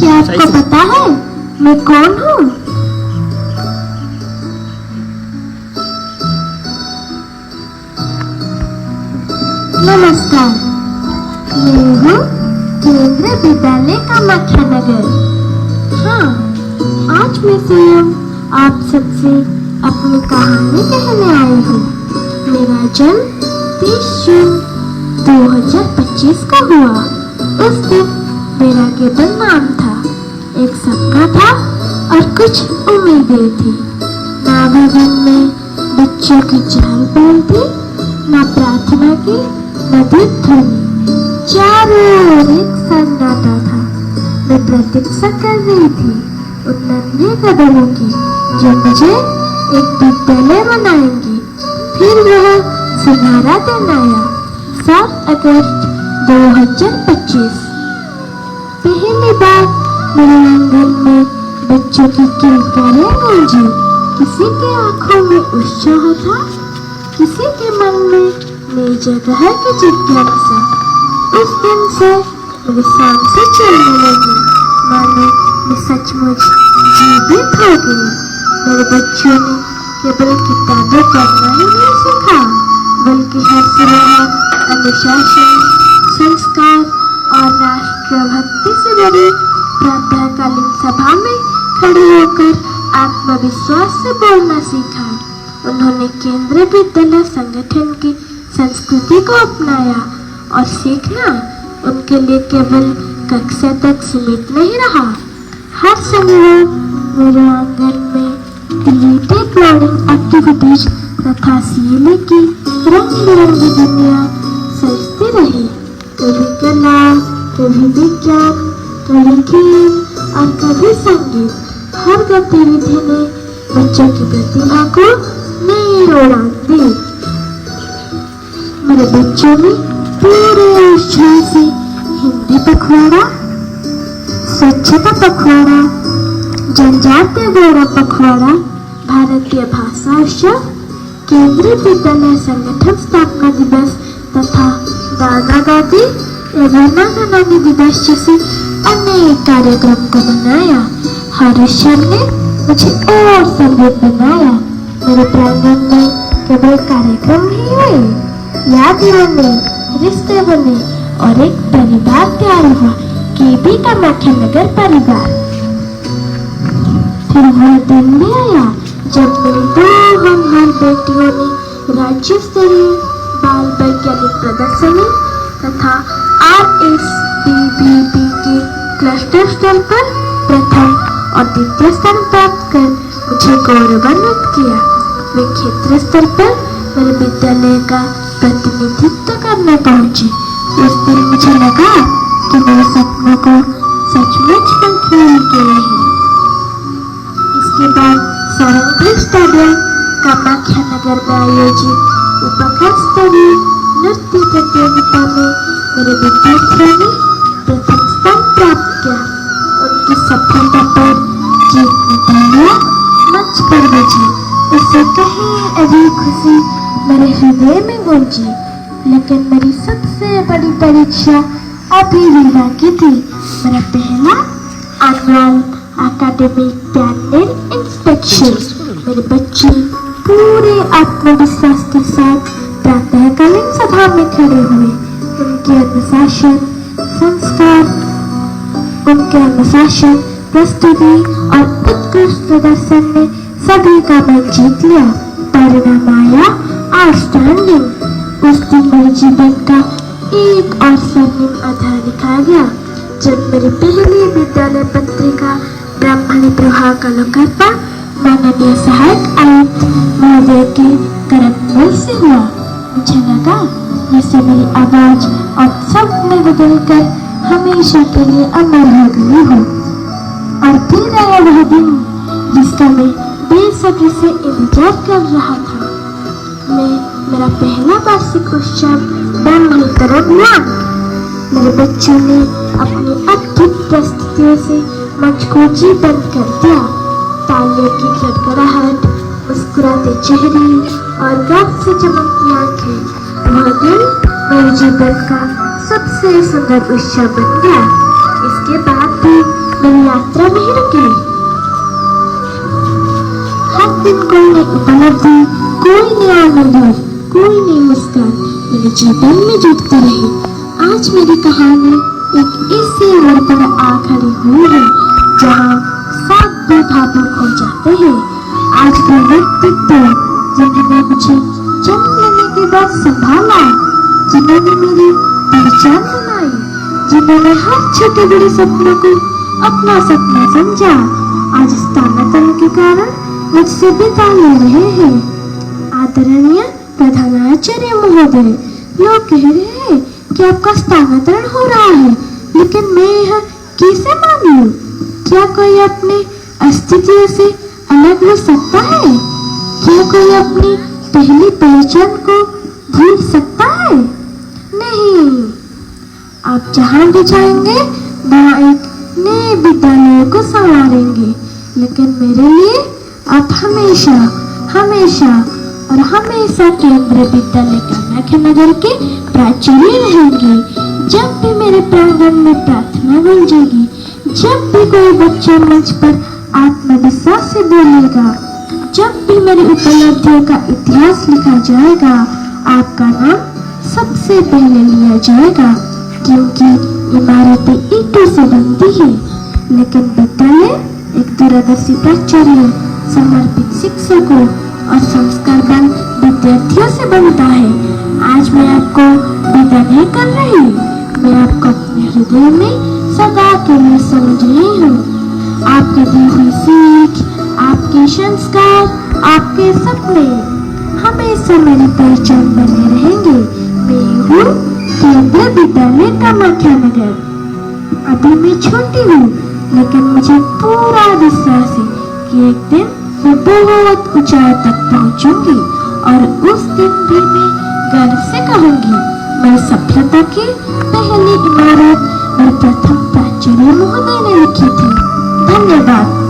क्या आपको पता है मैं कौन हूँ? नमस्कार, मैं हूँ केंद्रीय विद्यालय कामाख्या नगर। हाँ, आज मैं स्वयं आप सबसे अपनी कहानी कहने आई हूँ। मेरा जन्म 30 जून 2025 को हुआ। उस दिन मेरा केवल नाम था, एक सपना था और कुछ उम्मीदें थी। ना भवन में बच्चों की चहल पहल थी, ना प्रार्थना की, न ध्वनि। चारों ओर एक सन्नाटा था। मैं प्रतीक्षा कर रही थी उन नन्हे कदमों की जो मुझे एक विद्यालय बनाएंगी। फिर वह सुनहरा दिन आया, 7 अगस्त 2025। पहली बार मेरे आंगन में बच्चों की किलकारियां गूंजी। किसी के आंखों में उत्साह था, किसी के मन में नई जगह की जिज्ञासा। उस दिन से मेरे सांसें चलने लगी, मानो मैं सचमुच जीवित हो गई। मेरे बच्चों ने केवल किताबें पढ़ना ही नहीं सीखा, बल्कि हर सुबह अनुशासन, संस्कार और राष्ट्रभक्ति से भरी प्रातःकालीन सभा में खड़े होकर आत्मविश्वास से बोलना सीखा। उन्होंने केंद्रीय विद्यालय संगठन की संस्कृति को अपनाया और सीखना उनके लिए केवल कक्षा तक सीमित नहीं रहा। हर शनिवार मेरे आंगन में क्रिएटिव लर्निंग एक्टिविटीज तथा सीएलए की रंग बिरंगी दुनिया सजती रही। कभी कला, कभी विज्ञान, कभी खेल और कभी संगीत। हर गतिविधि ने बच्चों की प्रतिभा को नई उड़ान दी। मेरे बच्चों ने पूरे उत्साह से हिंदी पखवाड़ा, स्वच्छता पखवाड़ा, जनजातीय गौरव पखवाड़ा, भारतीय भाषा उत्सव, केंद्रीय विद्यालय संगठन स्थापना दिवस तथा दादा दादी एवं नाना नानी दिवस जैसे अनेक कार्यक्रम को मनाया। हर उत्सव ने मुझे और समृद्ध बनाया। मेरे प्रांगण में केवल कार्यक्रम ही हुए, यादें बने, रिश्ते बने और एक परिवार तैयार हुआ, केबी कामाख्या नगर परिवार। फिर वह दिन भी आया जब मेरी 2 होनहार बेटियों ने राज्य स्तरीय बाल वैज्ञानिक प्रदर्शनी तथा RSPBB के क्लस्टर स्तर पर प्रथम और द्वितीय स्थान प्राप्त कर मुझे गौरवान्वित किया। वे क्षेत्र स्तर पर मेरे विद्यालय का प्रतिनिधित्व करने पहुंचे। उस दिन मुझे लगा कि मेरे सपनों को सचमुच पंखुड़ी के रही। इसके बाद सारंगी स्टेडियम कामाख्या नगर में आयोजित उपखंड स्तरीय नृत्य प्रतियोगिता में मेरे विद्यार्थियों ने प्रथम स्थान प्राप्त किया। उनकी सफलता पर गीत नितालियां मंच पर बजी। उससे कहीं अधिक खुशी मेरे हृदय में गूंजी। लेकिन मेरी सबसे बड़ी परीक्षा अभी भी बाकी थी। मेरा पहला एनुअल एकेडमिक पैरेंट इंस्पेक्शन। मेरे बच्चे पूरे आत्मविश्वास के साथ प्रातःकालीन सभा में खड़े हुए। उनके अनुशासन, प्रस्तुति और उत्कृष्ट प्रदर्शन ने सभी का मन जीत लिया। परिणाम आया आउटस्टैंडिंग। उस दिन मेरे जीवन का एक और स्वर्णिम अध्याय लिखा गया जब मेरी पहली विद्यालय पत्रिका ब्राह्मणी प्रवाह का लोकार्पण माननीय सहायक आयुक्त महोदय के करकमल से हुआ। मुझे लगा जैसे मेरी आवाज और शब्द में बदलकर हमेशा के लिए अमर हो गई हो। और फिर आया वह दिन जिसका मैं बेसब्री से इंतजार कर रहा था। मेरा पहला वार्षिक उत्सव ब्राह्मणी तरफ हुआ। मेरे बच्चों ने अपनी अद्भुत प्रस्तुतियों से मंच को जीवंत कर दिया। तालियों की खड़खड़ाहट, मुस्कुराते चेहरे और गर्व से चमकती आंखें। वह दिन मेरे जीवन का सबसे सुंदर उत्सव बन गया। इसके बाद भी मेरी यात्रा नहीं रुकी। हर दिन कोई नई उपलब्धि, कोई नया अनुभव, कोई नई मुस्कान मेरे जीवन में जुटती रही। आज मेरी कहानी एक ऐसे मोड़ पर आ खड़ी हुई है जहाँ सब बेभावुक हो जाते हैं। आज वो व्यक्तित्व जिन्होंने मुझे जन्म लेने के बाद संभाला, जिन्होंने मेरी पहचान बनाई, जिन्होंने हर छोटे बड़े सपनों को अपना सपना समझा, आज स्थानांतरण के कारण मुझसे विदा ले रहे हैं। आदरणीय प्रधानाचार्य महोदय, लोग कह रहे हैं कि आपका स्थानांतरण हो रहा है, लेकिन मैं यह कैसे मान लूं? क्या कोई अपने अस्तित्व से अलग हो सकता है? क्या कोई अपनी पहली पहचान को भूल सकता है? नहीं, आप जहाँ भी जाएंगे वहाँ एक नए विद्यालय को संवारेंगे, लेकिन मेरे लिए आप हमेशा हमेशा और हमेशा केंद्रीय विद्यालय कामाख्या नगर के प्राचार्य रहेंगे। जब भी मेरे प्रांगण में प्रार्थना गूंजेगी, जब भी कोई बच्चा मंच पर आत्मविश्वास से बोलेगा, जब भी मेरी उपलब्धियों का इतिहास लिखा जाएगा, आपका नाम सबसे पहले लिया जाएगा, क्योंकि इमारतें ईंटों से बनती है, लेकिन विद्यालय एक दूरदर्शी प्राचार्य, समर्पित शिक्षकों और संस्कारवान विद्यार्थियों से बनता है। आज मैं आपको विदा नहीं कर रही, मैं आपको अपने हृदय में सदा के लिए समझ रही हूँ। आपके दी हुई सीख, आपके संस्कार, आपके सपने हमेशा मेरी पहचान बने रहेंगे। मैं हूँ केंद्रीय विद्यालय कामाख्या नगर। अभी मैं छोटी हूँ, लेकिन मुझे पूरा विश्वास है कि एक दिन मैं बहुत ऊंचाई तक पहुंचूंगी और उस दिन भी मैं गर्व से कहूंगी, मैं सफलता की पहली इमारत और प्रथम प्राचार्य महोदय ने लिखी थी। धन्यवाद।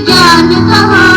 ज्ञान कहाँ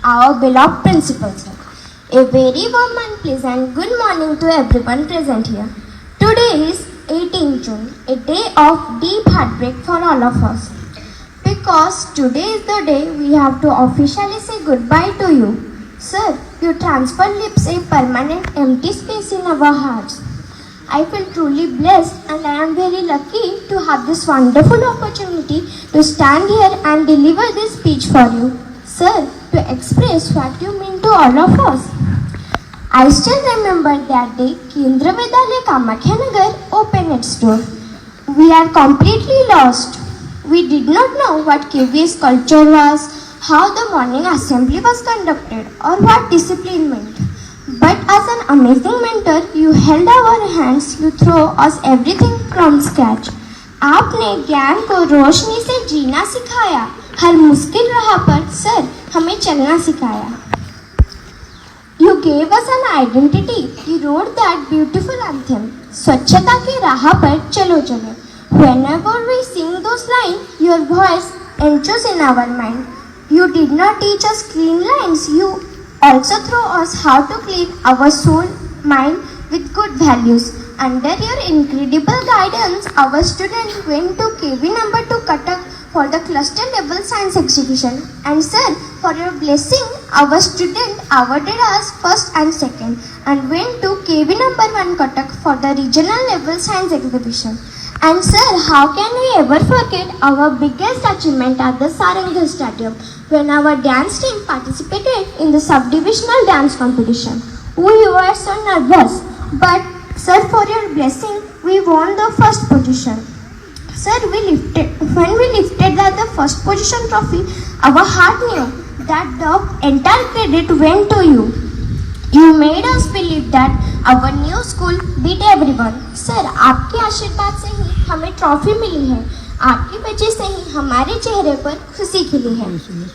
our beloved principal sir. A very warm and pleasant good morning to everyone present here. Today is 18 June, a day of deep heartbreak for all of us. Because today is the day we have to officially say goodbye to you. Sir, your transfer leaves a permanent empty space in our hearts. I feel truly blessed and I am very lucky to have this wonderful opportunity to stand here and deliver this speech for you. Sir, to express what you mean to all of us. I still remember that day Kendra Vidyalaya Kamakhya opened its door. We are completely lost. We did not know what KV's culture was, how the morning assembly was conducted, or what discipline meant. But as an amazing mentor, you held our hands, you throw us everything from scratch. आपने ज्ञान को रोशनी से जीना सिखाया, हर मुश्किल राह पर sir हमें चलना सिखाया. You gave us an identity. You wrote that beautiful anthem. स्वच्छता की राह पर चलो चलो. Whenever we sing those lines, your voice echoes in our mind. You did not teach us clean lines. You also throw us how to clean our soul, mind with good values. Under your incredible guidance, our students went to KV number 2 Cuttack for the cluster level science exhibition. And sir, for your blessing, our student awarded us first and second and went to KV number 1 Cuttack for the regional level science exhibition. And sir, how can we ever forget our biggest achievement at the Saranga Stadium when our dance team participated in the sub-divisional dance competition? We were so nervous, but sir, for your blessing, we won the first position. Sir, when we lifted the first position trophy, our heart knew that the entire credit went to you. You made us believe that our new school beat everyone. Sir, आपके आशीर्वाद से ही हमें trophy मिली है. आपकी वजह से ही हमारे चेहरे पर खुशी खिली है.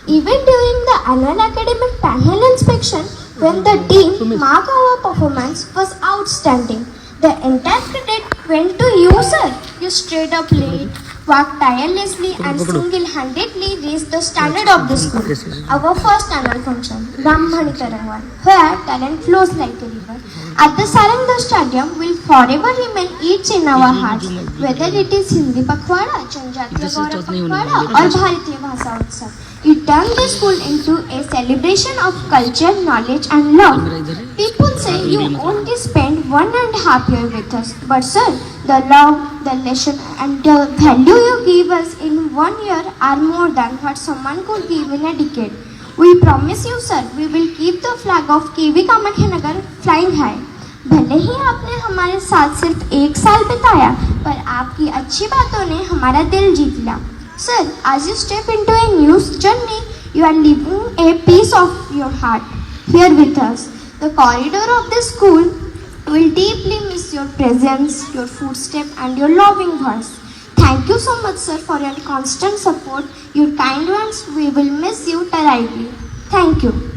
Even during the annual academic panel inspection, when the dean marked our performance was outstanding, the entire credit went to you, sir. You stayed up late, worked tirelessly and single-handedly raised the standard of the school. Our first annual function, Brahmani Tarangwan, where talent flows like a river. At the Saranga Stadium will forever remain etched in our hearts, whether it is Hindi Pakhwada, Janjatiya Gaurav Pakhwada or Bharatiya Bhasha Utsav. You turned the school into a celebration of culture, knowledge and love. People say you only spent 1.5 years with us, but sir, the love, the lesson and the value you give us in 1 year are more than what someone could give in a decade. We promise you sir, we will keep the flag of KV Kamakhya flying high. भले ही आपने हमारे साथ सिर्फ 1 साल बिताया, पर आपकी अच्छी बातों ने हमारा दिल जीत लिया. Sir, as you step into a new journey, you are leaving a piece of your heart here with us. The corridor of the school will deeply miss your presence, your footsteps and your loving voice. Thank you so much sir for your constant support, your kind words. We will miss you terribly. Thank you.